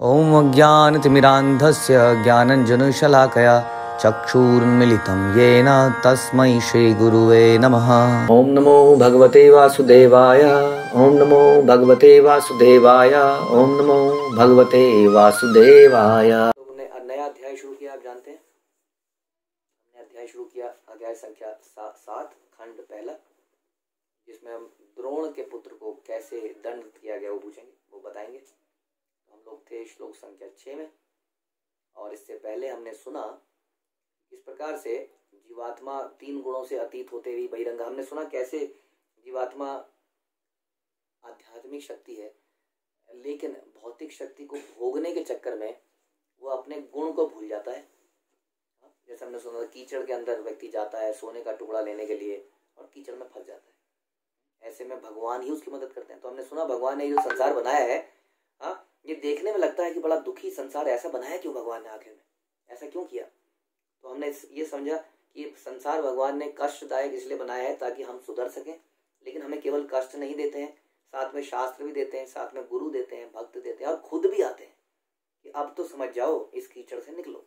ॐ अज्ञानतिमिरान्धस्य ज्ञानञ्जनशलाकया चक्षुरुन्मिलितं येन तस्मै श्रीगुरुवे नमः। ॐ नमो भगवते वासुदेवाय। ॐ नमो भगवते वासुदेवाय। ॐ नमो भगवते वासुदेवाय। हमने नया अध्याय शुरू किया, आप जानते हैं हमने अध्याय शुरू किया, अध्याय संख्या 7 खंड पहला, जिसमें हम द्रोण के पुत्र को कैसे दंड किया गया वो पूछेंगे, वो बताएंगे। हम लोग थे श्लोक संख्या 6 में, और इससे पहले हमने सुना किस प्रकार से जीवात्मा 3 गुणों से अतीत होते हुए बहिरंग। हमने सुना कैसे जीवात्मा आध्यात्मिक शक्ति है, लेकिन भौतिक शक्ति को भोगने के चक्कर में वो अपने गुण को भूल जाता है। जैसे हमने सुना कीचड़ के अंदर व्यक्ति जाता है सोने का टुकड़ा लेने के लिए और कीचड़ में फंस जाता है। ऐसे में भगवान ही उसकी मदद करते हैं। तो हमने सुना भगवान ने जो संसार बनाया है, ये देखने में लगता है कि बड़ा दुखी संसार, ऐसा बनाया क्यों भगवान ने, आखिर में ऐसा क्यों किया। तो हमने ये समझा कि संसार भगवान ने कष्टदायक इसलिए बनाया है ताकि हम सुधर सकें, लेकिन हमें केवल कष्ट नहीं देते हैं, साथ में शास्त्र भी देते हैं, साथ में गुरु देते हैं, भक्त देते हैं, और खुद भी आते हैं कि अब तो समझ जाओ, इस कीचड़ से निकलो।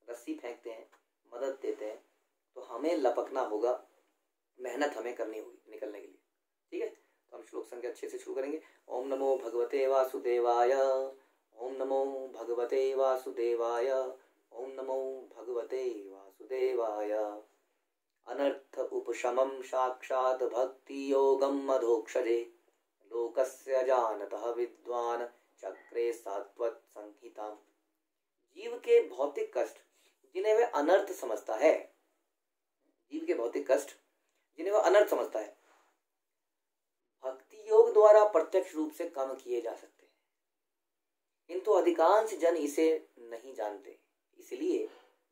रस्सी फेंकते हैं, मदद देते हैं। तो हमें लपकना होगा, मेहनत हमें करनी होगी निकलने के लिए। ठीक है, तो हम श्लोक संख्या 6 से शुरू करेंगे। ओम नमो भगवते वासुदेवाय। ओम नमो भगवते वासुदेवाय। ओम नमो भगवते वासुदेवाय। अनर्थ उपशमं साक्षात् भक्ति योगम मधोक्षजे लोकस्य जानतः विद्वान चक्रे सात्वत संहिता। जीव के भौतिक कष्ट जिन्हें वह अनर्थ समझता है, जीव के भौतिक कष्ट जिन्हें वह अनर्थ समझता है, भक्ति योग द्वारा प्रत्यक्ष रूप से कम किए जा सकते हैं, किंतु अधिकांश जन इसे नहीं जानते। इसलिए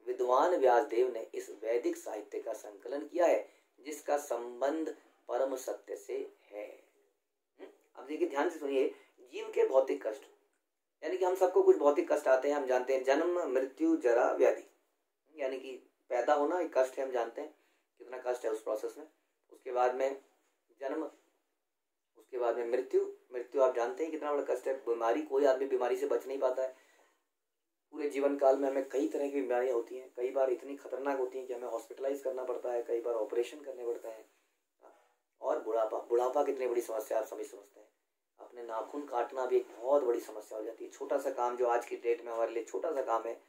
विद्वान व्यासदेव ने इस वैदिक साहित्य का संकलन किया है, जिसका संबंध परम सत्य से है। अब देखिए, ध्यान से सुनिए। जीव के भौतिक कष्ट, यानी कि हम सबको कुछ भौतिक कष्ट आते हैं, हम जानते हैं। जन्म, मृत्यु, जरा, व्याधि, यानी कि पैदा होना एक कष्ट है, हम जानते हैं कितना कष्ट है उस प्रोसेस में। उसके बाद में जन्म, उसके बाद में मृत्यु। मृत्यु आप जानते हैं कितना बड़ा कष्ट है। बीमारी, कोई आदमी बीमारी से बच नहीं पाता है। पूरे जीवन काल में हमें कई तरह की बीमारियां होती हैं, कई बार इतनी खतरनाक होती हैं कि हमें हॉस्पिटलाइज करना पड़ता है, कई बार ऑपरेशन करने पड़ते हैं। और बुढ़ापा कितनी बड़ी समस्या आप समझते हैं। अपने नाखून काटना भी एक बहुत बड़ी समस्या हो जाती है। छोटा सा काम जो आज की डेट में हमारे लिए छोटा सा काम है,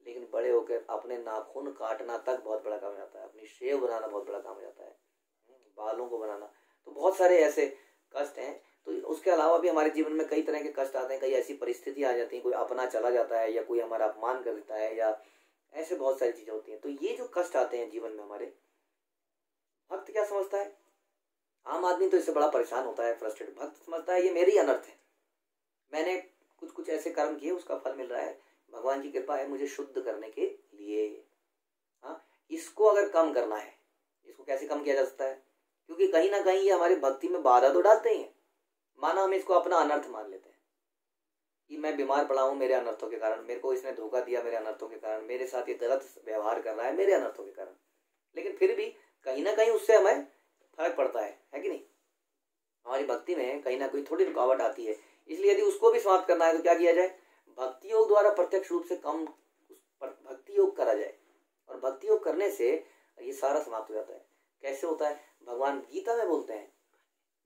लेकिन बड़े होकर अपने नाखून काटना तक बहुत बड़ा काम हो जाता है। अपनी शेव बनाना बहुत बड़ा काम हो जाता है, बालों को बनाना। तो बहुत सारे ऐसे कष्ट हैं। तो उसके अलावा भी हमारे जीवन में कई तरह के कष्ट आते हैं। कई ऐसी परिस्थिति आ जाती है, कोई अपना चला जाता है, या कोई हमारा अपमान कर देता है, या ऐसे बहुत सारी चीजें होती हैं। तो ये जो कष्ट आते हैं जीवन में हमारे, भक्त क्या समझता है? आम आदमी तो इससे बड़ा परेशान होता है, फ्रस्ट्रेट। भक्त समझता है ये मेरी अनर्थ है, मैंने कुछ ऐसे कर्म किए, उसका फल मिल रहा है, भगवान की कृपा है मुझे शुद्ध करने के लिए। इसको अगर कम करना है, इसको कैसे कम किया जा सकता है? क्योंकि कहीं ना कहीं ये हमारी भक्ति में बाधा तो डालते ही हैं। माना हम इसको अपना अनर्थ मान लेते हैं कि मैं बीमार पड़ा हूं मेरे अनर्थों के कारण, मेरे को इसने धोखा दिया मेरे अनर्थों के कारण, मेरे साथ ये गलत व्यवहार कर रहा है मेरे अनर्थों के कारण। लेकिन फिर भी कहीं ना कहीं उससे हमें फर्क पड़ता है कि नहीं? हमारी भक्ति में कहीं ना कहीं थोड़ी रुकावट आती है। इसलिए यदि उसको भी समाप्त करना है तो क्या किया जाए? भक्ति योग द्वारा प्रत्यक्ष रूप से कम भक्ति योग करा जाए, और भक्ति योग करने से ये सारा समाप्त हो जाता है। कैसे होता है? भगवान गीता में बोलते हैं,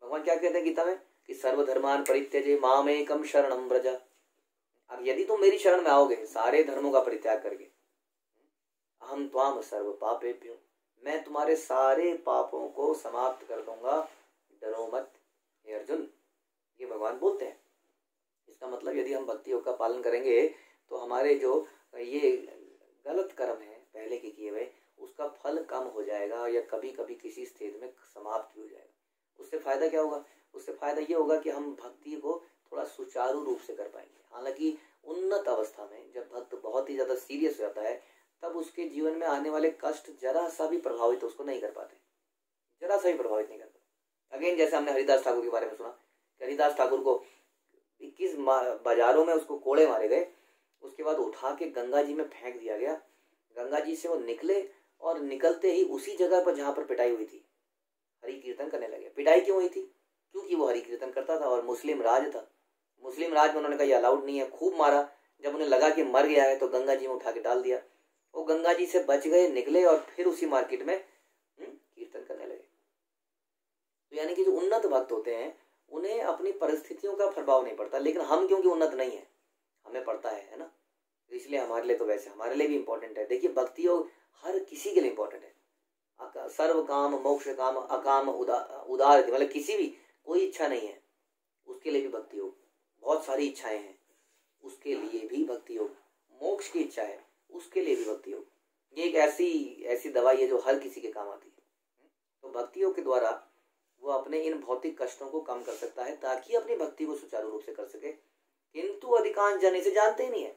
भगवान क्या कहते हैं गीता में कि सर्वधर्मान परित्यजे मामेकम शरणं व्रज। अब यदि तुम मेरी शरण में आओगे सारे धर्मों का परित्याग करके, अहम त्वाम सर्व पापेभ्यो, मैं तुम्हारे सारे पापों को समाप्त कर दूंगा, डरो मत हे अर्जुन। ये भगवान बोलते हैं। इसका मतलब यदि हम भक्ति योग का पालन करेंगे तो हमारे जो ये गलत कर्म है पहले के किए हुए, उसका फल कम हो जाएगा, या कभी कभी किसी स्थिति में समाप्त हो जाएगा। उससे फायदा क्या होगा? उससे फायदा ये होगा कि हम भक्ति को थोड़ा सुचारू रूप से कर पाएंगे। हालांकि उन्नत अवस्था में जब भक्त बहुत ही ज्यादा सीरियस हो जाता है, तब उसके जीवन में आने वाले कष्ट जरा सा भी प्रभावित उसको नहीं कर पाते, जरा सा भी प्रभावित नहीं करते। अगेन, जैसे हमने हरिदास ठाकुर के बारे में सुना, हरिदास ठाकुर को 21 बाजारों में उसको कोड़े मारे गए, उसके बाद उठा के गंगा जी में फेंक दिया गया। गंगा जी से वो निकले, और निकलते ही उसी जगह पर जहां पर पिटाई हुई थी हरि कीर्तन करने लगे। पिटाई क्यों हुई थी? क्योंकि वो हरि कीर्तन करता था और मुस्लिम राज था। मुस्लिम राज में उन्होंने कहा ये अलाउड नहीं है, खूब मारा। जब उन्हें लगा कि मर गया है तो गंगा जी में उठा के डाल दिया। वो गंगा जी से बच गए, निकले और फिर उसी मार्केट में कीर्तन करने लगे। तो यानी कि जो उन्नत भक्त होते हैं उन्हें अपनी परिस्थितियों का प्रभाव नहीं पड़ता, लेकिन हम क्योंकि उन्नत नहीं है हमें पड़ता है ना, तो इसलिए हमारे लिए तो वैसे हमारे लिए भी इंपॉर्टेंट है। देखिए भक्ति योग हर किसी के लिए इंपॉर्टेंट है। सर्व काम मोक्ष काम अकाम उदार, मतलब किसी भी कोई इच्छा नहीं है उसके लिए भी भक्ति योग, बहुत सारी इच्छाएं हैं उसके लिए भी भक्ति योग, मोक्ष की इच्छा है उसके लिए भी भक्ति योग। ये एक ऐसी दवाई है जो हर किसी के काम आती है। तो भक्ति योग के द्वारा वो अपने इन भौतिक कष्टों को कम कर सकता है ताकि अपनी भक्ति को सुचारू रूप से कर सके। किंतु अधिकांश जन इसे जानते ही नहीं है।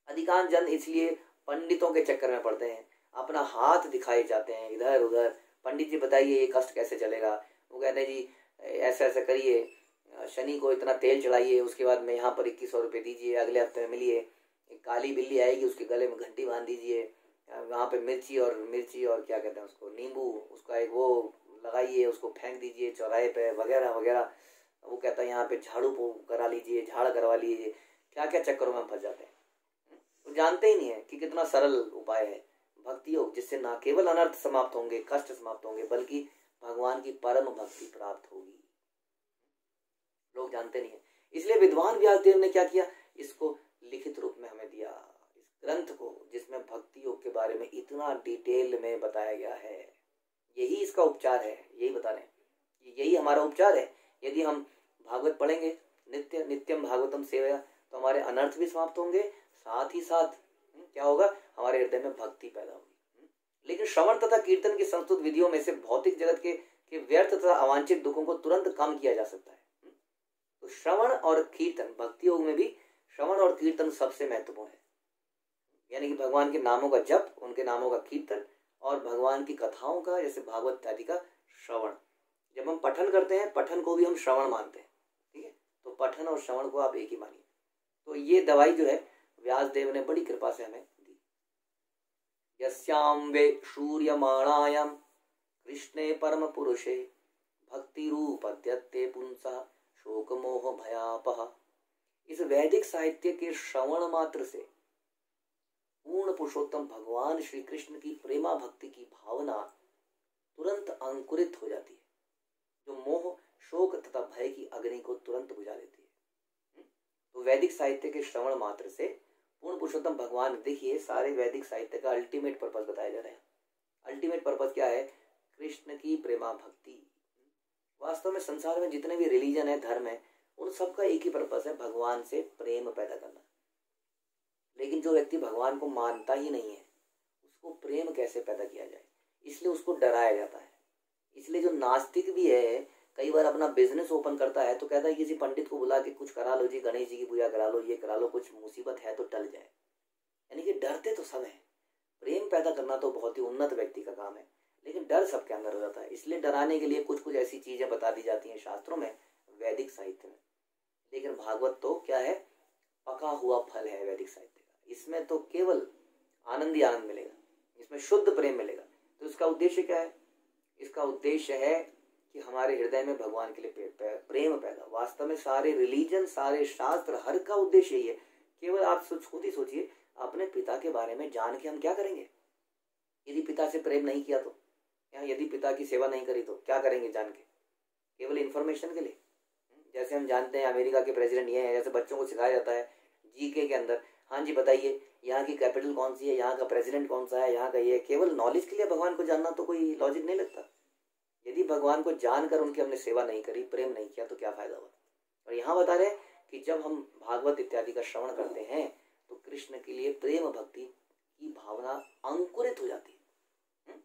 अधिकांश जन इसलिए पंडितों के चक्कर में पड़ते हैं, अपना हाथ दिखाए जाते हैं इधर उधर। पंडित जी बताइए ये कष्ट कैसे चलेगा, वो कहते हैं जी ऐसा ऐसा करिए, शनि को इतना तेल चढ़ाइए, उसके बाद में यहाँ पर 2100 रुपये दीजिए, अगले हफ्ते में मिलिए, एक काली बिल्ली आएगी उसके गले में घंटी बांध दीजिए, वहाँ पे मिर्ची और क्या कहते हैं उसको, नींबू, उसका एक वो लगाइए, उसको फेंक दीजिए चौराहे पे वगैरह वगैरह। वो कहता है यहाँ पे झाड़ू करा लीजिए, झाड़ करवा लीजिए, क्या क्या चक्करों में हम फंस जाते हैं। तो जानते ही नहीं है कि कितना सरल उपाय है भक्ति योग, जिससे न केवल अनर्थ समाप्त होंगे, कष्ट समाप्त होंगे, बल्कि भगवान की परम भक्ति प्राप्त होगी। लोग जानते नहीं है, इसलिए विद्वान व्यासदेव ने क्या किया, इसको लिखित रूप में हमें दिया, इस ग्रंथ को जिसमें भक्ति योग के बारे में इतना डिटेल में बताया गया है। यही इसका उपचार है, यही बता रहे हैं, यही हमारा उपचार है। यदि हम भागवत पढ़ेंगे नित्यम भागवतम सेवया तो हमारे अनर्थ भी समाप्त होंगे, साथ ही साथ क्या होगा, हमारे हृदय में भक्ति पैदा होगी। लेकिन श्रवण तथा कीर्तन की संस्तुत विधियों में से भौतिक जगत के व्यर्थ तथा अवांछित दुखों को तुरंत कम किया जा सकता है। तो श्रवण और कीर्तन, भक्ति योग में भी श्रवण और कीर्तन सबसे महत्वपूर्ण है। यानी कि भगवान के नामों का जप, उनके नामों का कीर्तन और भगवान की कथाओं का जैसे भागवत आदि का श्रवण। जब हम पठन करते हैं, पठन को भी हम श्रवण मानते हैं, ठीक है। तो पठन और श्रवण को आप एक ही मानिए। तो ये दवाई जो है व्यासदेव ने बड़ी कृपा से हमें दी। यस्याम वे सूर्यमाणायाम कृष्णे परम पुरुषे भक्ति रूप अद्यत्ते पुंसा शोक मोह भयापह। इस वैदिक साहित्य के श्रवण मात्र से पूर्ण पुरुषोत्तम भगवान श्री कृष्ण की प्रेमा भक्ति की भावना तुरंत अंकुरित हो जाती है, जो मोह शोक तथा भय की अग्नि को तुरंत बुझा देती है। तो वैदिक साहित्य के श्रवण मात्र से पूर्ण पुरुषोत्तम भगवान, देखिए सारे वैदिक साहित्य का अल्टीमेट पर्पस बताया जा रहा है। अल्टीमेट पर्पस क्या है, कृष्ण की प्रेमा भक्ति। वास्तव में संसार में जितने भी रिलीजन है, धर्म है, उन सबका एक ही पर्पस है, भगवान से प्रेम पैदा करना। लेकिन जो व्यक्ति भगवान को मानता ही नहीं है, उसको प्रेम कैसे पैदा किया जाए, इसलिए उसको डराया जाता है। इसलिए जो नास्तिक भी है, कई बार अपना बिजनेस ओपन करता है तो कहता है किसी पंडित को बुला के कुछ करा लो जी, गणेश जी की पूजा करा लो, ये करा लो, कुछ मुसीबत है तो टल जाए। यानी कि डरते तो सब है। प्रेम पैदा करना तो बहुत ही उन्नत व्यक्ति का काम है, लेकिन डर सबके अंदर हो जाता है। इसलिए डराने के लिए कुछ कुछ ऐसी चीजें बता दी जाती हैं शास्त्रों में, वैदिक साहित्य में। लेकिन भागवत तो क्या है, पका हुआ फल है वैदिक साहित्य का। इसमें तो केवल आनंद ही आनंद मिलेगा, इसमें शुद्ध प्रेम मिलेगा। तो इसका उद्देश्य क्या है, इसका उद्देश्य है कि हमारे हृदय में भगवान के लिए प्रेम पैदा। वास्तव में सारे रिलीजन, सारे शास्त्र, हर का उद्देश्य यही है। केवल आप खुद ही सोचिए, अपने पिता के बारे में जान के हम क्या करेंगे। यदि पिता से प्रेम नहीं किया तो, या यदि पिता की सेवा नहीं करी तो क्या करेंगे जान के, केवल इंफॉर्मेशन के लिए। जैसे हम जानते हैं अमेरिका के प्रेसिडेंट ये है, जैसे बच्चों को सिखाया जाता है जीके के अंदर, हाँ जी बताइए यहाँ की कैपिटल कौन सी है, यहाँ का प्रेसिडेंट कौन सा है, यहाँ का ये। केवल नॉलेज के लिए भगवान को जानना तो कोई लॉजिक नहीं लगता। यदि भगवान को जानकर उनकी हमने सेवा नहीं करी, प्रेम नहीं किया, तो क्या फायदा हुआ। और यहाँ बता रहे कि जब हम भागवत इत्यादि का श्रवण करते हैं तो कृष्ण के लिए प्रेम भक्ति की भावना अंकुरित हो जाती है।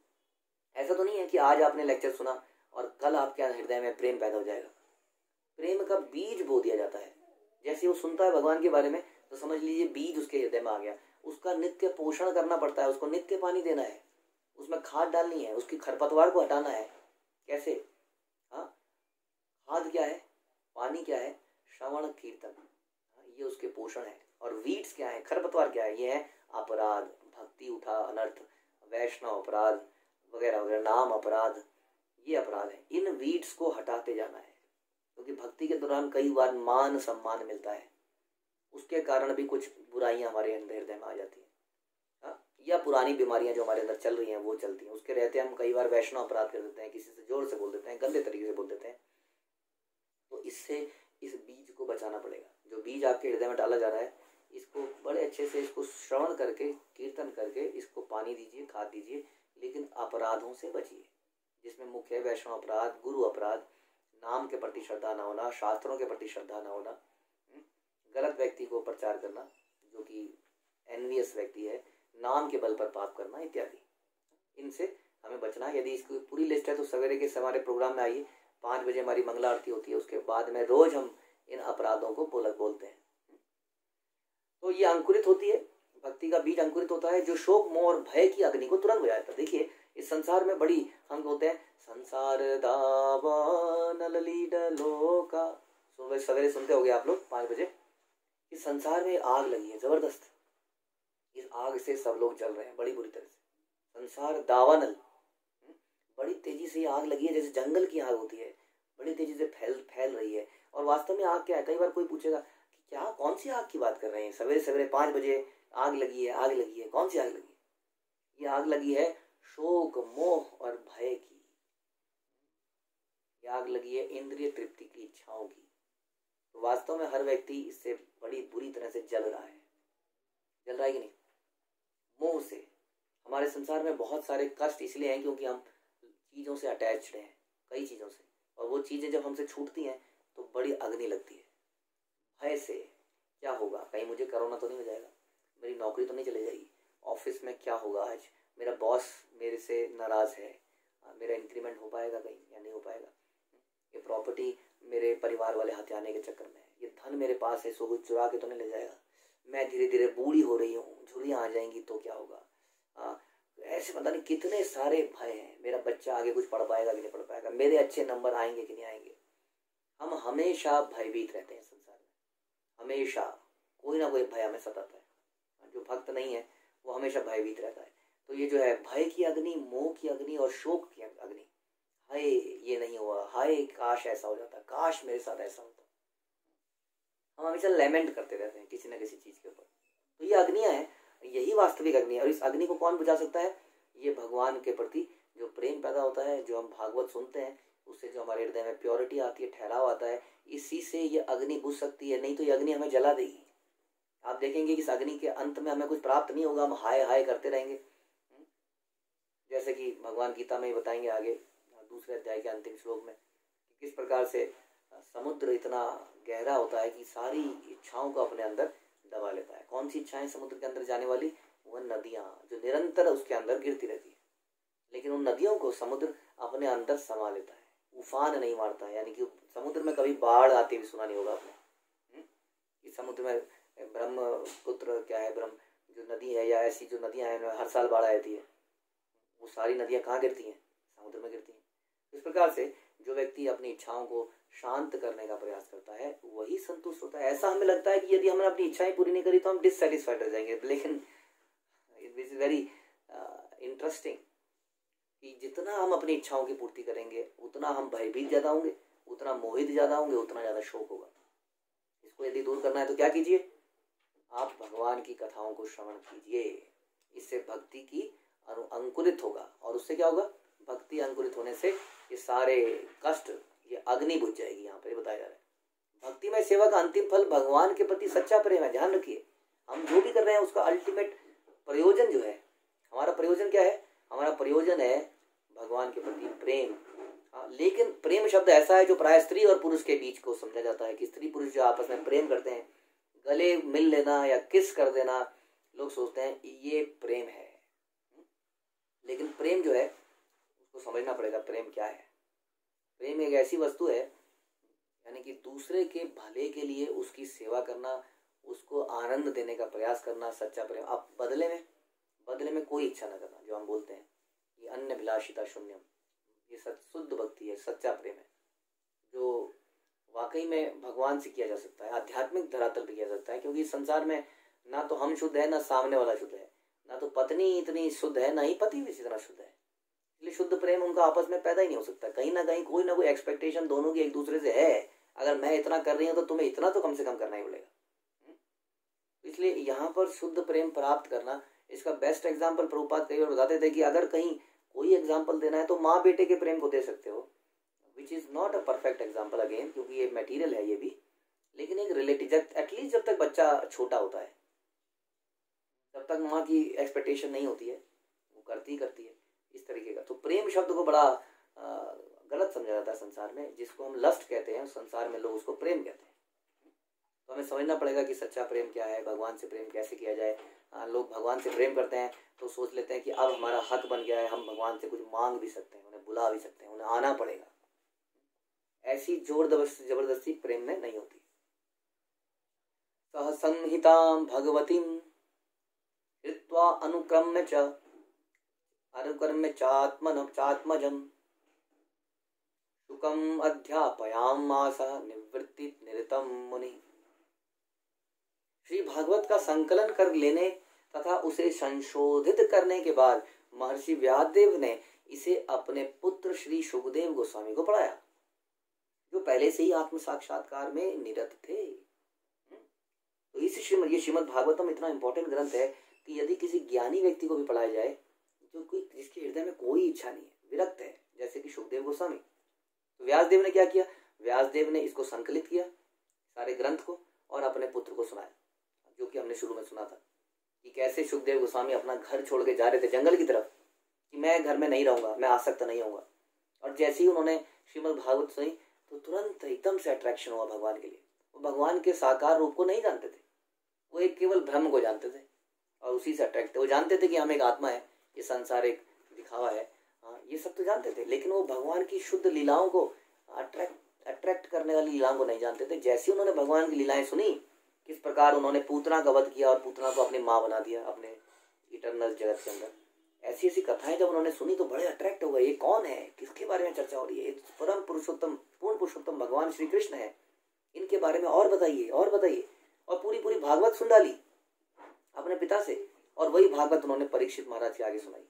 ऐसा तो नहीं है कि आज आपने लेक्चर सुना और कल आपके हृदय में प्रेम पैदा हो जाएगा। प्रेम का बीज बो दिया जाता है। जैसे वो सुनता है भगवान के बारे में तो समझ लीजिए बीज उसके हृदय में आ गया। उसका नित्य पोषण करना पड़ता है, उसको नित्य पानी देना है, उसमें खाद डालनी है, उसकी खरपतवार को हटाना है। कैसे? हाँ, खाद क्या है, पानी क्या है, श्रवण कीर्तन, ये उसके पोषण है। और वीड्स क्या है, खरपतवार क्या है, ये है अपराध, भक्ति उठा अनर्थ, वैष्णव अपराध वगैरह वगैरह, नाम अपराध, ये अपराध है। इन वीड्स को हटाते जाना है। क्योंकि भक्ति के दौरान कई बार मान सम्मान मिलता है, उसके कारण भी कुछ बुराइयां हमारे अंदर हृदय में आ जाती हैं, हाँ? या पुरानी बीमारियां जो हमारे अंदर चल रही हैं वो चलती हैं, उसके रहते हम कई बार वैष्णव अपराध कर देते हैं, किसी से जोर से बोल देते हैं, गंदे तरीके से बोल देते हैं। तो इससे इस बीज को बचाना पड़ेगा। जो बीज आपके हृदय में डाला जा रहा है, इसको बड़े अच्छे से इसको श्रवण करके, कीर्तन करके इसको पानी दीजिए, खाद दीजिए, लेकिन अपराधों से बचिए, जिसमें मुख्य है वैष्णव अपराध, गुरु अपराध, नाम के प्रति श्रद्धा न होना, शास्त्रों के प्रति श्रद्धा न होना, गलत व्यक्ति को प्रचार करना जो कि एनवियस व्यक्ति है, नाम के बल पर पाप करना इत्यादि। इनसे हमें बचना है। यदि इसकी पूरी लिस्ट है तो सवेरे के हमारे प्रोग्राम में आइए, 5 बजे हमारी मंगला आरती होती है, उसके बाद में रोज हम इन अपराधों को बोलते हैं। तो ये अंकुरित होती है, भक्ति का बीज अंकुरित होता है, जो शोक मोह और भय की अग्नि को तुरंत बुझाता है। देखिए इस संसार में बड़ी हम होते हैं, संसार दावानल लीडलो का, सुबह सवेरे सुनते होंगे आप लोग 5 बजे। इस संसार में आग लगी है जबरदस्त, इस आग से सब लोग जल रहे हैं बड़ी बुरी तरह से। संसार दावानल, बड़ी तेजी से आग लगी है, जैसे जंगल की आग होती है, बड़ी तेजी से फैल रही है। और वास्तव में आग क्या है? कई बार कोई पूछेगा कि क्या, कौन सी आग की बात कर रहे हैं, सवेरे सवेरे 5 बजे आग लगी है, आग लगी है, कौन सी आग लगी है? ये आग लगी है शोक मोह और भय की, ये आग लगी है इंद्रिय तृप्ति की इच्छाओं की। तो वास्तव में हर व्यक्ति इससे बड़ी बुरी तरह से जल रहा है, जल रहा है कि नहीं? मोह से। हमारे संसार में बहुत सारे कष्ट इसलिए हैं क्योंकि हम चीज़ों से अटैच्ड हैं, कई चीज़ों से, और वो चीज़ें जब हमसे छूटती हैं तो बड़ी अग्नि लगती है। भय से क्या होगा, कहीं मुझे कोरोना तो नहीं हो जाएगा, मेरी नौकरी तो नहीं चली जाएगी, ऑफिस में क्या होगा, आज मेरा बॉस मेरे से नाराज़ है, मेरा इंक्रीमेंट हो पाएगा कहीं या नहीं हो पाएगा, ये प्रॉपर्टी मेरे परिवार वाले हथियाने के चक्कर में है, ये धन मेरे पास है, सो कुछ चुरा के तो नहीं ले जाएगा, मैं धीरे धीरे बूढ़ी हो रही हूँ, झुर्रियाँ आ जाएंगी तो क्या होगा, ऐसे पता नहीं कितने सारे भय हैं, मेरा बच्चा आगे कुछ पढ़ पाएगा कि नहीं पढ़ पाएगा, मेरे अच्छे नंबर आएंगे कि नहीं आएंगे। हम हमेशा भयभीत रहते हैं संसार में, हमेशा कोई ना कोई भय हमें सताता है। जो भक्त नहीं है वो हमेशा भयभीत रहता है। तो ये जो है भय की अग्नि, मोह की अग्नि और शोक की अग्नि, हाय ये नहीं हुआ, हाय काश ऐसा हो जाता, काश मेरे साथ ऐसा होता, हम हमेशा लेमेंट करते रहते हैं किसी न किसी चीज के ऊपर। तो ये अग्नियां हैं, यही वास्तविक अग्नि है। और इस अग्नि को कौन बुझा सकता है? ये भगवान के प्रति जो प्रेम पैदा होता है, जो हम भागवत सुनते हैं, उससे जो हमारे हृदय में प्योरिटी आती है, ठहराव आता है, इसी से ये अग्नि बुझ सकती है। नहीं तो ये अग्नि हमें जला देगी। आप देखेंगे कि इस अग्नि के अंत में हमें कुछ प्राप्त नहीं होगा, हम हाय हाय करते रहेंगे। जैसे कि भगवान गीता में ही बताएंगे आगे, दूसरे अध्याय के अंतिम श्लोक में, किस प्रकार से समुद्र इतना गहरा होता है कि सारी इच्छाओं को अपने अंदर दबा लेता है। कौन सी इच्छाएं समुद्र के अंदर जाने वाली? वह नदियां जो निरंतर उसके अंदर गिरती रहती है, लेकिन उन नदियों को समुद्र अपने अंदर समा लेता है, उफान नहीं मारता है। यानी कि समुद्र में कभी बाढ़ आती हुई सुना नहीं होगा आपने कि समुद्र में ब्रह्मपुत्र क्या है, ब्रह्म जो नदी है, या ऐसी जो नदियां हैं हर साल बाढ़ आती है, वो सारी नदियां कहाँ गिरती हैं? समुद्र में गिरती हैं। इस प्रकार से जो व्यक्ति अपनी इच्छाओं को शांत करने का प्रयास करता है वही संतुष्ट होता है। ऐसा हमें लगता है कि यदि हमने अपनी इच्छाएं पूरी नहीं करी तो हम डिससेटिस्फाइड हो जाएंगे, लेकिन इट इज वेरी इंटरेस्टिंग कि जितना हम अपनी इच्छाओं की पूर्ति करेंगे उतना हम भयभीत ज्यादा होंगे, उतना मोहित ज्यादा होंगे, उतना ज्यादा शोक होगा। इसको यदि दूर करना है तो क्या कीजिए? आप भगवान की कथाओं को श्रवण कीजिए, इससे भक्ति की अंकुरित होगा। और उससे क्या होगा? भक्ति अंकुरित होने से ये सारे कष्ट, ये अग्नि बुझ जाएगी। यहाँ पर बताया जा रहा है भक्ति में सेवा का अंतिम फल भगवान के प्रति सच्चा प्रेम है। ध्यान रखिए, हम जो भी कर रहे हैं उसका अल्टीमेट प्रयोजन जो है, हमारा प्रयोजन क्या है? हमारा प्रयोजन है भगवान के प्रति प्रेम। लेकिन प्रेम शब्द ऐसा है जो प्राय स्त्री और पुरुष के बीच को समझा जाता है कि स्त्री पुरुष जो आपस में प्रेम करते हैं, गले मिल लेना या किस कर देना, लोग सोचते हैं ये प्रेम है। लेकिन प्रेम जो है उसको समझना पड़ेगा, प्रेम क्या है। प्रेम एक ऐसी वस्तु है, यानी कि दूसरे के भले के लिए उसकी सेवा करना, उसको आनंद देने का प्रयास करना, सच्चा प्रेम। आप बदले में कोई इच्छा न करना, जो हम बोलते हैं ये अन्य अभिलाषिता शून्यम, ये शुद्ध भक्ति है, सच्चा प्रेम है, जो वाकई में भगवान से किया जा सकता है, आध्यात्मिक धरातल पर किया जा सकता है। क्योंकि इस संसार में ना तो हम शुद्ध है, ना सामने वाला शुद्ध है, ना तो पत्नी इतनी शुद्ध है, ना ही पति भी इसी तरह शुद्ध है। इसलिए शुद्ध प्रेम उनका आपस में पैदा ही नहीं हो सकता। कहीं ना कहीं कोई ना कोई एक्सपेक्टेशन दोनों की एक दूसरे से है। अगर मैं इतना कर रही हूँ तो तुम्हें इतना तो कम से कम करना ही पड़ेगा। इसलिए यहाँ पर शुद्ध प्रेम प्राप्त करना, इसका बेस्ट एग्जाम्पल प्रभुपाद कई बार बताते थे कि अगर कहीं कोई एग्जाम्पल देना है तो माँ बेटे के प्रेम को दे सकते हो, which is not a perfect example again, क्योंकि ये मटेरियल है ये भी, लेकिन एक रिलेटिव, एटलीस्ट जब तक बच्चा छोटा होता है तब तक माँ की एक्सपेक्टेशन नहीं होती है, वो करती है इस तरीके का। तो प्रेम शब्द को बड़ा गलत समझा जाता है संसार में, जिसको हम लस्ट कहते हैं संसार में लोग उसको प्रेम कहते हैं। तो हमें समझना पड़ेगा कि सच्चा प्रेम क्या है, भगवान से प्रेम कैसे किया जाए। लोग भगवान से प्रेम करते हैं तो सोच लेते हैं कि अब हमारा हक बन गया है, हम भगवान से कुछ मांग भी सकते हैं, उन्हें बुला भी सकते हैं, उन्हें आना पड़ेगा। ऐसी जोर जबरदस्ती प्रेम में नहीं होती। सह संहितां भगवतीं हित्वा अनुक्रम्य चात्मजं शुकम् अध्यापयामास निवृत्ति निरतं मुनि। श्री भागवत का संकलन कर लेने तथा उसे संशोधित करने के बाद महर्षि व्यासदेव ने इसे अपने पुत्र श्री शुकदेव गोस्वामी को पढ़ाया, जो पहले से ही आत्म साक्षात्कार में निरत थे। तो ये श्रीमद् भागवतम इतना इंपॉर्टेंट ग्रंथ है कि यदि किसी ज्ञानी व्यक्ति को भी पढ़ाया जाए, जो कोई जिसके हृदय में कोई इच्छा नहीं है, विरक्त है, जैसे कि शुकदेव गोस्वामी, तो व्यासदेव ने क्या किया, व्यासदेव ने इसको संकलित किया सारे ग्रंथ को और अपने पुत्र को सुनाया, जो कि हमने शुरू में सुना था कि कैसे शुकदेव गोस्वामी अपना घर छोड़ के जा रहे थे जंगल की तरफ, कि मैं घर में नहीं रहूंगा, मैं आसक्त नहीं होऊंगा। और जैसे ही उन्होंने श्रीमद् भागवत सुनी तो तुरंत एकदम से अट्रैक्शन हुआ भगवान के लिए। वो भगवान के साकार रूप को नहीं जानते थे, वो एक केवल ब्रह्म को जानते थे और उसी से अट्रैक्ट थे। वो जानते थे कि हम एक आत्मा है, ये संसार एक दिखावा है, ये सब तो जानते थे, लेकिन वो भगवान की शुद्ध लीलाओं को अट्रैक्ट करने वाली लीलाओं को नहीं जानते थे। जैसे उन्होंने भगवान की लीलाएं सुनी, किस प्रकार उन्होंने पूतना का वध किया और पूतना को अपनी माँ बना दिया अपने इटरनल जगत के अंदर, ऐसी ऐसी कथाएं जब उन्होंने सुनी तो बड़े अट्रैक्ट हो गए। ये कौन है, किसके बारे में चर्चा हो रही है, परम पुरुषोत्तम, पूर्ण पुरुषोत्तम भगवान श्री कृष्ण है, इनके बारे में और बताइए और बताइए। और पूरी भागवत सुन डाली अपने पिता से, और वही भागवत उन्होंने परीक्षित महाराज के आगे सुनाई।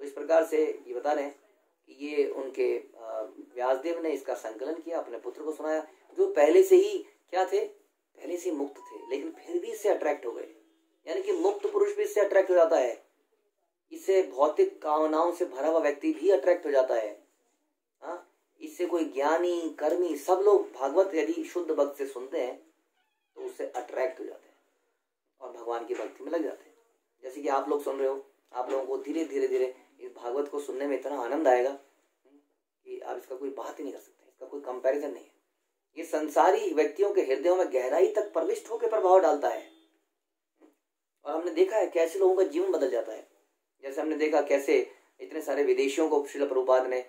तो इस प्रकार से ये बता रहे हैं कि ये उनके व्यासदेव ने इसका संकलन किया, अपने पुत्र को सुनाया, जो पहले से ही क्या थे, पहले से मुक्त थे, लेकिन फिर भी इससे अट्रैक्ट हो गए। यानी कि मुक्त पुरुष भी इससे अट्रैक्ट हो जाता है, इससे भौतिक कामनाओं से भरा हुआ व्यक्ति भी अट्रैक्ट हो जाता है। हाँ, इससे कोई ज्ञानी कर्मी सब लोग भागवत यदि शुद्ध भक्त से सुनते हैं तो उससे अट्रैक्ट हो जाते हैं और भगवान की भक्ति में लग जाते हैं। जैसे कि आप लोग सुन रहे हो, आप लोगों को धीरे धीरे इस भागवत को सुनने में इतना आनंद आएगा कि आप इसका कोई बात ही नहीं कर सकते, इसका कोई कंपैरिजन नहीं है। ये संसारी व्यक्तियों के हृदयों में गहराई तक प्रविष्ट होकर प्रभाव डालता है, और हमने देखा है कैसे लोगों का जीवन बदल जाता है। जैसे हमने देखा कैसे इतने सारे विदेशियों को श्रील प्रभुपाद ने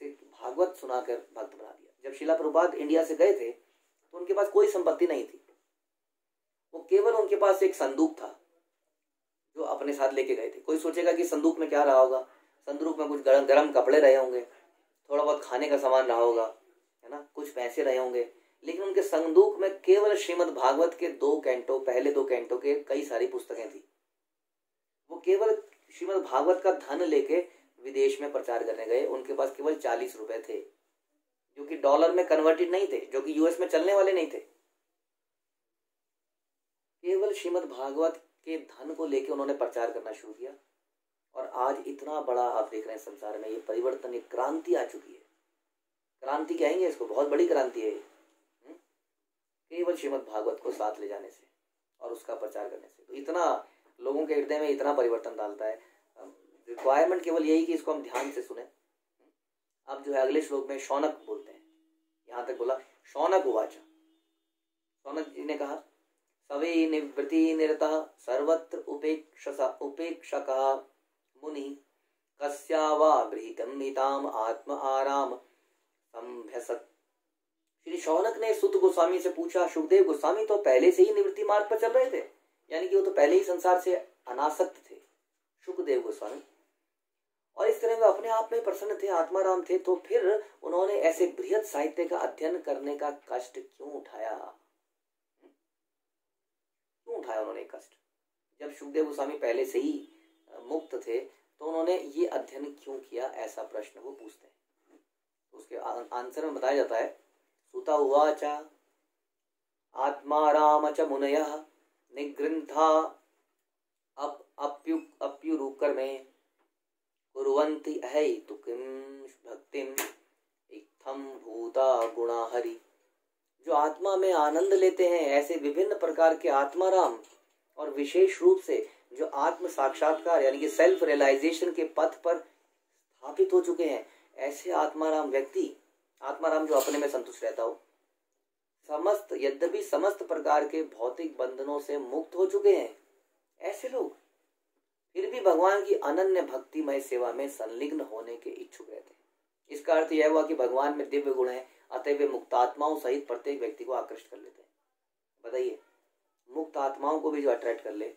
भागवत सुनाकर भक्त बना दिया। जब श्रील प्रभुपाद इंडिया से गए थे तो उनके पास कोई संपत्ति नहीं थी, वो केवल उनके पास एक संदूक था जो अपने साथ लेके गए थे। कोई सोचेगा कि संदूक में क्या रहा होगा, संदूक में कुछ गरम कपड़े रहे होंगे, थोड़ा बहुत खाने का सामान रहा होगा, है ना, कुछ पैसे रहे होंगे, लेकिन उनके संदूक में केवल श्रीमद् भागवत के 2 कैंटो, पहले 2 कैंटो के कई सारी पुस्तकें थी। वो केवल श्रीमद् भागवत का धन लेके विदेश में प्रचार करने गए। उनके पास केवल 40 रुपए थे, जो कि डॉलर में कन्वर्टेड नहीं थे, जो कि यूएस में चलने वाले नहीं थे। केवल श्रीमद् भागवत के धन को लेके उन्होंने प्रचार करना शुरू किया, और आज इतना बड़ा आप देख रहे हैं संसार में ये परिवर्तन, एक क्रांति आ चुकी है। क्रांति कहेंगे इसको, बहुत बड़ी क्रांति है। केवल श्रीमद् भागवत को साथ ले जाने से और उसका प्रचार करने से, तो इतना लोगों के हृदय में इतना परिवर्तन डालता है। रिक्वायरमेंट केवल यही कि इसको हम ध्यान से सुने। अब जो है अगले श्लोक में शौनक बोलते हैं, यहाँ तक बोला शौनक उवाच। शौनक जी ने कहा, सवे निवृत्ति निरतः सर्वत्र उपेक्षका मुनि कस्या वा गृहीतम आत्म आराम संभ्यसत्। श्री शौनक ने सुत गोस्वामी से पूछा, शुकदेव गोस्वामी तो पहले से ही निवृत्ति मार्ग पर चल रहे थे, यानी कि वो तो पहले ही संसार से अनासक्त थे शुकदेव गोस्वामी, और इस तरह वे अपने आप में प्रसन्न थे, आत्माराम थे, तो फिर उन्होंने ऐसे बृहद साहित्य का अध्ययन करने का कष्ट क्यों उठाया? क्यों उठाया उन्होंने कष्ट? जब शुकदेव गोस्वामी पहले से ही मुक्त थे तो उन्होंने ये अध्ययन क्यों किया? ऐसा प्रश्न वो पूछते हैं। उसके आंसर में बताया जाता है, सुत उवाच आत्मा राम च मुनयः निगृन्था अप्युरुकर्मे कुर्वन्ति अहैतु किं भक्तिम इत्थं भूता गुणा हरि। जो आत्मा में आनंद लेते हैं, ऐसे विभिन्न प्रकार के आत्माराम और विशेष रूप से जो आत्म साक्षात्कार यानी कि सेल्फ रियलाइजेशन के पथ पर स्थापित हो चुके हैं, ऐसे आत्माराम व्यक्ति, आत्माराम जो अपने में संतुष्ट रहता हो, यद्यपि समस्त प्रकार के भौतिक बंधनों से मुक्त हो चुके हैं, ऐसे लोग फिर भी भगवान की अनन्य भक्तिमय सेवा में संलिग्न होने के इच्छुक रहते हैं। इसका अर्थ यह हुआ कि भगवान में दिव्य गुण है, अतः वे मुक्त आत्माओं सहित प्रत्येक व्यक्ति को आकृष्ट कर लेते हैं। बताइए, मुक्त आत्माओं को भी जो अट्रैक्ट कर ले,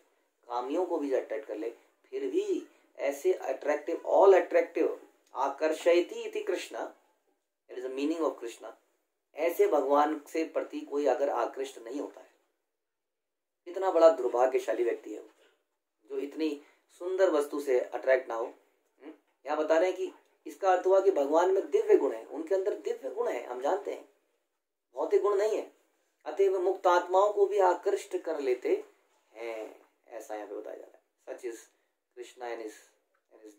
कामियों को भी जो अट्रैक्ट कर ले, फिर भी ऐसे अट्रैक्टिव, ऑल अट्रैक्टिव आकर्षयति इति Krishna, it is the meaning of Krishna, ऐसे भगवान से प्रति कोई अगर आकृष्ट नहीं होता है, इतना बड़ा दुर्भाग्यशाली व्यक्ति है वो, जो इतनी सुंदर वस्तु से अट्रैक्ट ना हो। यहाँ बता रहे हैं कि इसका अर्थ हुआ कि भगवान में दिव्य गुण है, उनके अंदर दिव्य गुण है, हम जानते हैं, भौतिक गुण नहीं है, अतः वे मुक्त आत्माओं को भी आकृष्ट कर लेते हैं, ऐसा यहाँ पे बताया जा रहा है। Such is Krishna and is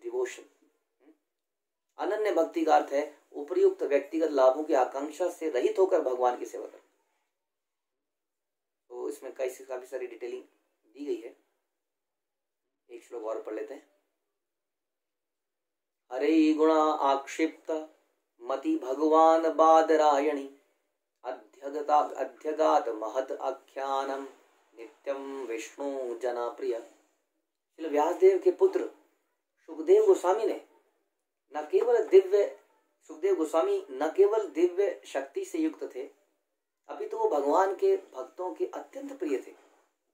devotion. अनन्य भक्ति का अर्थ है उपयुक्त व्यक्तिगत लाभों की आकांक्षा से रहित होकर भगवान की सेवा करना। तो इसमें काफी सारी डिटेलिंग दी गई है। एक श्लोक और पढ़ लेते हैं। हरे गुणा आक्षिप्त मति भगवान बादरायणी अध्यगात महत आख्यानम नित्यम विष्णु जना प्रिय। व्यासदेव के पुत्र सुखदेव गोस्वामी ने सुखदेव गोस्वामी न केवल दिव्य शक्ति से युक्त थे, अपितु वो भगवान के भक्तों के अत्यंत प्रिय थे।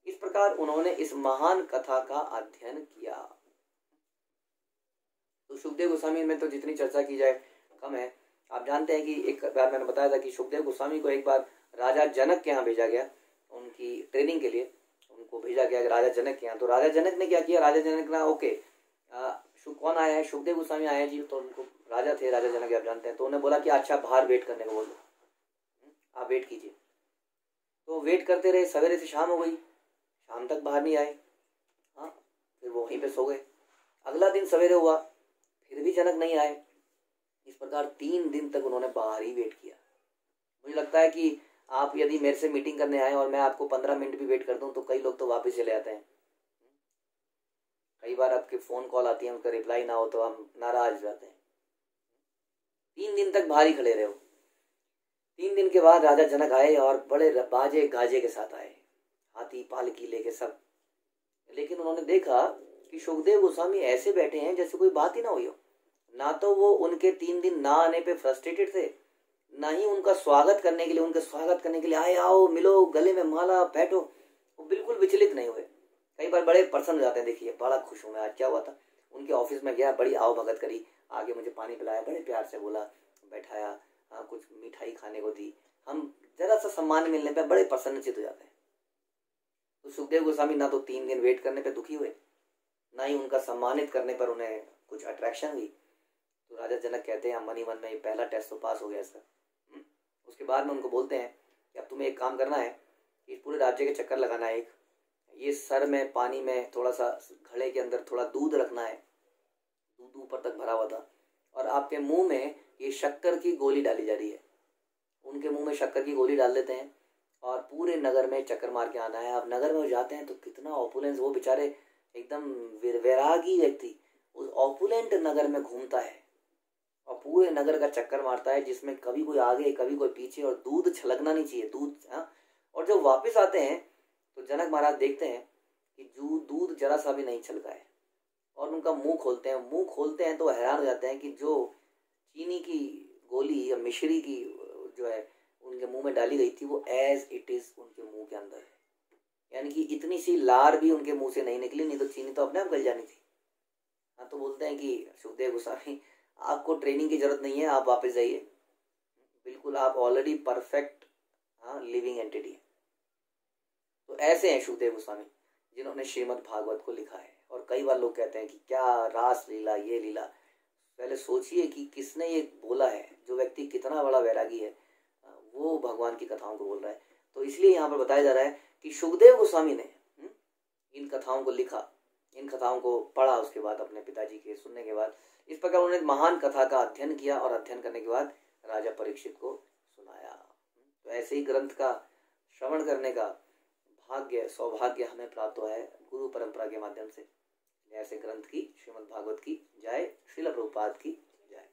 इस प्रकार उन्होंने इस महान कथा का अध्ययन किया। तो सुखदेव गोस्वामी में तो जितनी चर्चा की जाए कम है। आप जानते हैं कि एक बार मैंने बताया था कि सुखदेव गोस्वामी को एक बार राजा जनक के यहाँ भेजा गया, उनकी ट्रेनिंग के लिए उनको भेजा गया राजा जनक के यहाँ। तो राजा जनक ने क्या किया, राजा जनक ना ओके कौन आया है, सुखदेव गोस्वामी आया जी। तो उनको राजा थे, राजा जनक आप जानते हैं, तो उन्होंने बोला कि अच्छा बाहर वेट करने को बोलो, आप वेट कीजिए। तो वेट करते रहे, सवेरे से शाम हो गई, शाम तक बाहर नहीं आए। हाँ, फिर वो वहीं पे सो गए। अगला दिन सवेरे हुआ, फिर भी जनक नहीं आए। इस प्रकार 3 दिन तक उन्होंने बाहर ही वेट किया। मुझे लगता है कि आप यदि मेरे से मीटिंग करने आए और मैं आपको 15 मिनट भी वेट कर दूं तो कई लोग तो वापस चले आते हैं। कई बार आपके फोन कॉल आती है, उनका रिप्लाई ना हो तो हम नाराज हो जाते हैं। 3 दिन तक बाहर ही खड़े रहे हो। 3 दिन के बाद राजा जनक आए और बड़े बाजे गाजे के साथ आए, हाथी पालकी लेके सब। लेकिन उन्होंने देखा कि सुखदेव गोस्वामी ऐसे बैठे हैं जैसे कोई बात ही ना हुई हो। ना तो वो उनके 3 दिन ना आने पे फ्रस्ट्रेटेड थे, ना ही उनका स्वागत करने के लिए आए, आओ मिलो, गले में माला, बैठो, वो बिल्कुल विचलित नहीं हुए। कई बार बड़े प्रसन्न हो जाते हैं, देखिए बड़ा खुश हूँ मैं, आज क्या हुआ था। उनके ऑफिस में गया, बड़ी आओ भगत करी, आगे मुझे पानी पिलाया, बड़े प्यार से बोला, बैठाया, कुछ मिठाई खाने को दी। हम जरा सा सम्मान मिलने पर बड़े प्रसन्नचित हो जाते हैं। तो सुखदेव गोस्वामी ना तो 3 दिन वेट करने पे दुखी हुए, ना ही उनका सम्मानित करने पर उन्हें कुछ अट्रैक्शन हुई। तो राजा जनक कहते हैं मन ही मन में, ये पहला टेस्ट तो पास हो गया इसका। उसके बाद में उनको बोलते हैं कि अब तुम्हें एक काम करना है, इस पूरे राज्य के चक्कर लगाना है। एक ये सर में पानी में थोड़ा सा घड़े के अंदर थोड़ा दूध रखना है, दूध ऊपर तक भरा हुआ था, और आपके मुंह में ये शक्कर की गोली डाली जा रही है। उनके मुंह में शक्कर की गोली डाल देते हैं और पूरे नगर में चक्कर मार के आना है। अब नगर में जाते हैं तो कितना ऑपुलेंस, वो बेचारे एकदम वैरागी व्यक्ति उस ऑपुलेंट नगर में घूमता है और पूरे नगर का चक्कर मारता है, जिसमें कभी कोई आगे कभी कोई पीछे, और दूध छलकना नहीं चाहिए, दूध। हाँ, और जब वापस आते हैं तो जनक महाराज देखते हैं कि दूध जरा सा भी नहीं छलका है, और उनका मुंह खोलते हैं तो हैरान हो जाते हैं कि जो चीनी की गोली या मिश्री की जो है उनके मुंह में डाली गई थी, वो एज इट इज उनके मुंह के अंदर है। यानी कि इतनी सी लार भी उनके मुंह से नहीं निकली, नहीं तो चीनी तो अपने आप गल जानी थी। हाँ, तो बोलते हैं कि सुखदेव गोस्वामी आपको ट्रेनिंग की जरूरत नहीं है, आप वापस जाइए, बिल्कुल आप ऑलरेडी परफेक्ट लिविंग एंटिटी है। तो ऐसे हैं सुखदेव गोस्वामी जिन्होंने श्रीमद् भागवत को लिखा है। और कई बार लोग कहते हैं कि क्या रास लीला, ये लीला। पहले सोचिए कि किसने ये बोला है। जो व्यक्ति कितना बड़ा वैरागी है, वो भगवान की कथाओं को बोल रहा है। तो इसलिए यहाँ पर बताया जा रहा है कि सुखदेव गोस्वामी ने इन कथाओं को लिखा, इन कथाओं को पढ़ा, उसके बाद अपने पिताजी के सुनने के बाद इस प्रकार उन्होंने महान कथा का अध्ययन किया और अध्ययन करने के बाद राजा परीक्षित को सुनाया। तो ऐसे ही ग्रंथ का श्रवण करने का भाग्य, सौभाग्य हमें प्राप्त हुआ है गुरु परंपरा के माध्यम से। ऐसे ग्रंथ की, श्रीमद् भागवत की जय, श्रील प्रभुपाद की जय।